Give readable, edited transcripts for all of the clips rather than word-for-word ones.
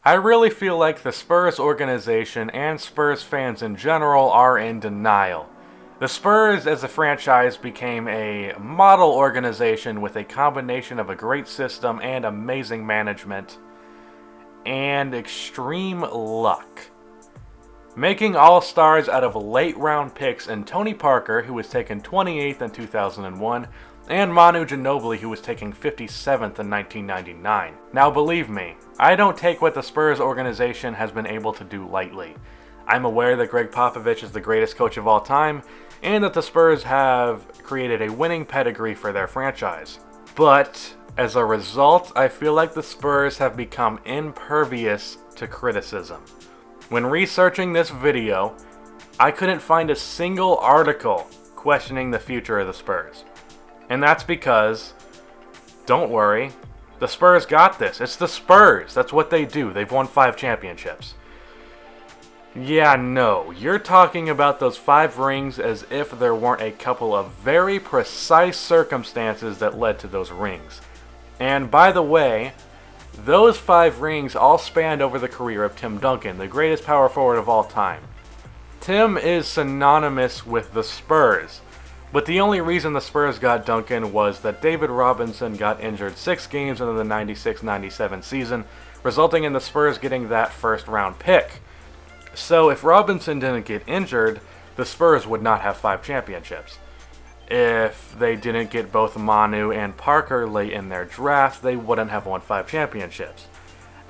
I really feel like the Spurs organization and Spurs fans in general are in denial. The Spurs as a franchise became a model organization with a combination of a great system and amazing management and extreme luck. Making all-stars out of late-round picks in Tony Parker, who was taken 28th in 2001, and Manu Ginobili, who was taken 57th in 1999. Now believe me, I don't take what the Spurs organization has been able to do lightly. I'm aware that Greg Popovich is the greatest coach of all time, and that the Spurs have created a winning pedigree for their franchise. But, as a result, I feel like the Spurs have become impervious to criticism. When researching this video, I couldn't find a single article questioning the future of the Spurs. And that's because, don't worry, the Spurs got this. It's the Spurs. That's what they do. They've won 5 championships. Yeah, no, you're talking about those 5 rings as if there weren't a couple of very precise circumstances that led to those rings. And by the way, those 5 rings all spanned over the career of Tim Duncan, the greatest power forward of all time. Tim is synonymous with the Spurs, but the only reason the Spurs got Duncan was that David Robinson got injured 6 games into the 96-97 season, resulting in the Spurs getting that first round pick. So if Robinson didn't get injured, the Spurs would not have 5 championships. If they didn't get both Manu and Parker late in their draft, they wouldn't have won 5 championships.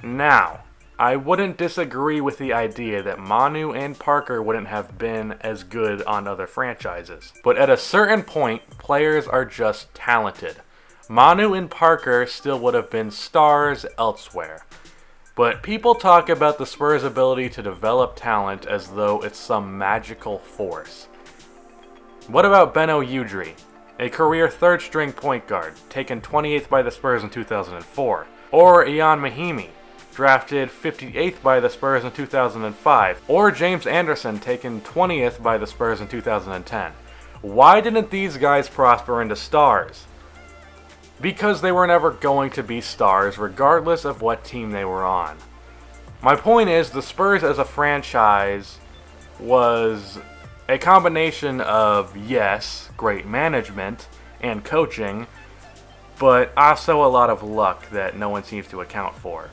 Now, I wouldn't disagree with the idea that Manu and Parker wouldn't have been as good on other franchises. But at a certain point, players are just talented. Manu and Parker still would have been stars elsewhere. But people talk about the Spurs' ability to develop talent as though it's some magical force. What about Beno Udrih, a career third-string point guard, taken 28th by the Spurs in 2004? Or Ian Mahinmi, drafted 58th by the Spurs in 2005? Or James Anderson, taken 20th by the Spurs in 2010? Why didn't these guys prosper into stars? Because they were never going to be stars regardless of what team they were on. My point is, the Spurs as a franchise was a combination of, yes, great management and coaching, but also a lot of luck that no one seems to account for.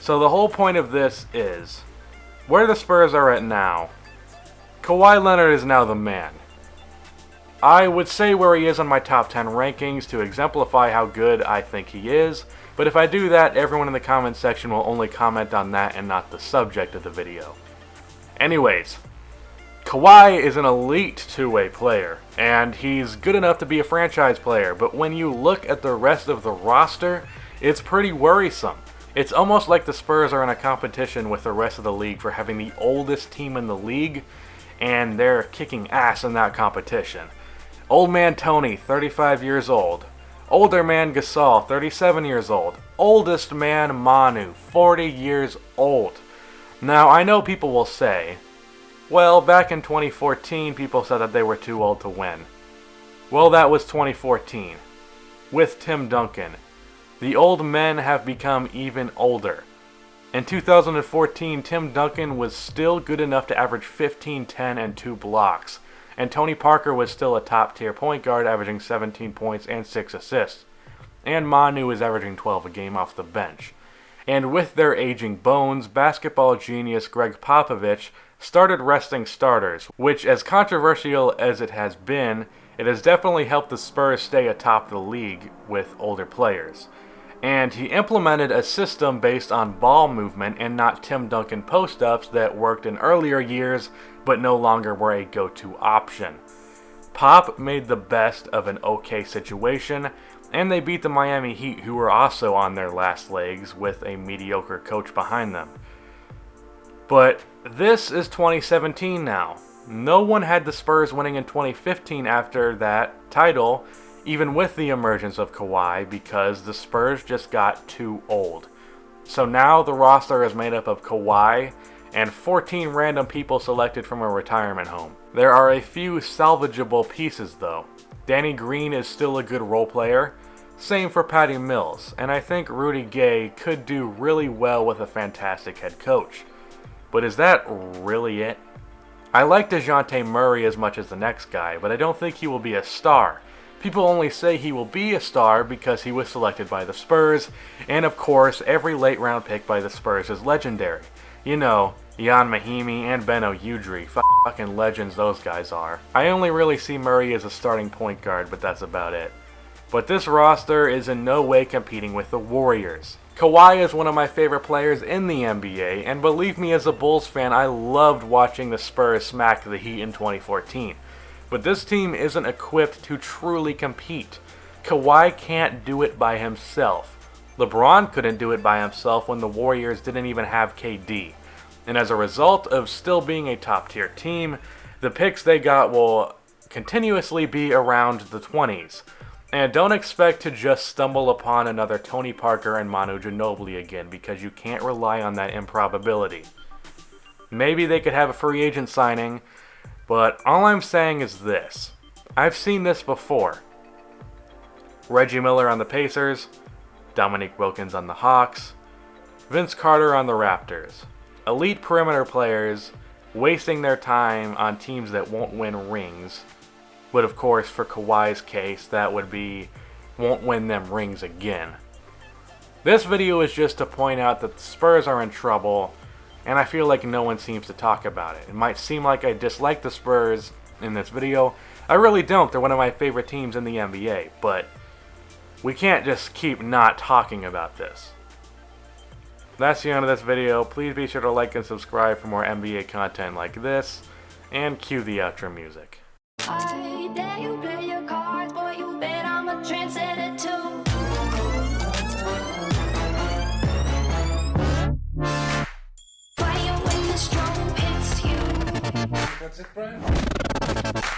So the whole point of this is, where the Spurs are at now, Kawhi Leonard is now the man. I would say where he is on my top 10 rankings to exemplify how good I think he is, but if I do that, everyone in the comment section will only comment on that and not the subject of the video. Anyways, Kawhi is an elite two-way player, and he's good enough to be a franchise player, but when you look at the rest of the roster, it's pretty worrisome. It's almost like the Spurs are in a competition with the rest of the league for having the oldest team in the league, and they're kicking ass in that competition. Old man Tony, 35 years old. Older man Gasol, 37 years old. Oldest man Manu, 40 years old. Now, I know people will say, well, back in 2014, people said that they were too old to win. Well, that was 2014. With Tim Duncan. The old men have become even older. In 2014, Tim Duncan was still good enough to average 15, 10, and 2 blocks. And Tony Parker was still a top-tier point guard, averaging 17 points and 6 assists. And Manu was averaging 12 a game off the bench. And with their aging bones, basketball genius Greg Popovich started resting starters, which, as controversial as it has been, it has definitely helped the Spurs stay atop the league with older players. And he implemented a system based on ball movement and not Tim Duncan post-ups that worked in earlier years but no longer were a go-to option. Pop made the best of an okay situation, and they beat the Miami Heat, who were also on their last legs with a mediocre coach behind them. But this is 2017 now. No one had the Spurs winning in 2015 after that title, even with the emergence of Kawhi, because the Spurs just got too old. So now the roster is made up of Kawhi and 14 random people selected from a retirement home. There are a few salvageable pieces though. Danny Green is still a good role player. Same for Patty Mills, and I think Rudy Gay could do really well with a fantastic head coach. But is that really it? I like DeJounte Murray as much as the next guy, but I don't think he will be a star. People only say he will be a star because he was selected by the Spurs, and of course, every late round pick by the Spurs is legendary. You know, Ian Mahinmi and Beno Udrih, fucking legends those guys are. I only really see Murray as a starting point guard, but that's about it. But this roster is in no way competing with the Warriors. Kawhi is one of my favorite players in the NBA, and believe me, as a Bulls fan, I loved watching the Spurs smack the Heat in 2014. But this team isn't equipped to truly compete. Kawhi can't do it by himself. LeBron couldn't do it by himself when the Warriors didn't even have KD. And as a result of still being a top-tier team, the picks they got will continuously be around the 20s. And don't expect to just stumble upon another Tony Parker and Manu Ginobili again, because you can't rely on that improbability. Maybe they could have a free agent signing, but all I'm saying is this. I've seen this before. Reggie Miller on the Pacers, Dominique Wilkins on the Hawks, Vince Carter on the Raptors. Elite perimeter players wasting their time on teams that won't win rings. But of course, for Kawhi's case, that would be won't win them rings again. This video is just to point out that the Spurs are in trouble, and I feel like no one seems to talk about it. It might seem like I dislike the Spurs in this video. I really don't. They're one of my favorite teams in the NBA, but we can't just keep not talking about this. That's the end of this video. Please be sure to like and subscribe for more NBA content like this, and cue the outro music. I dare you play your cards, boy, you bet I'm a trendsetter too. Fire when the strong hits you. That's it, Brian?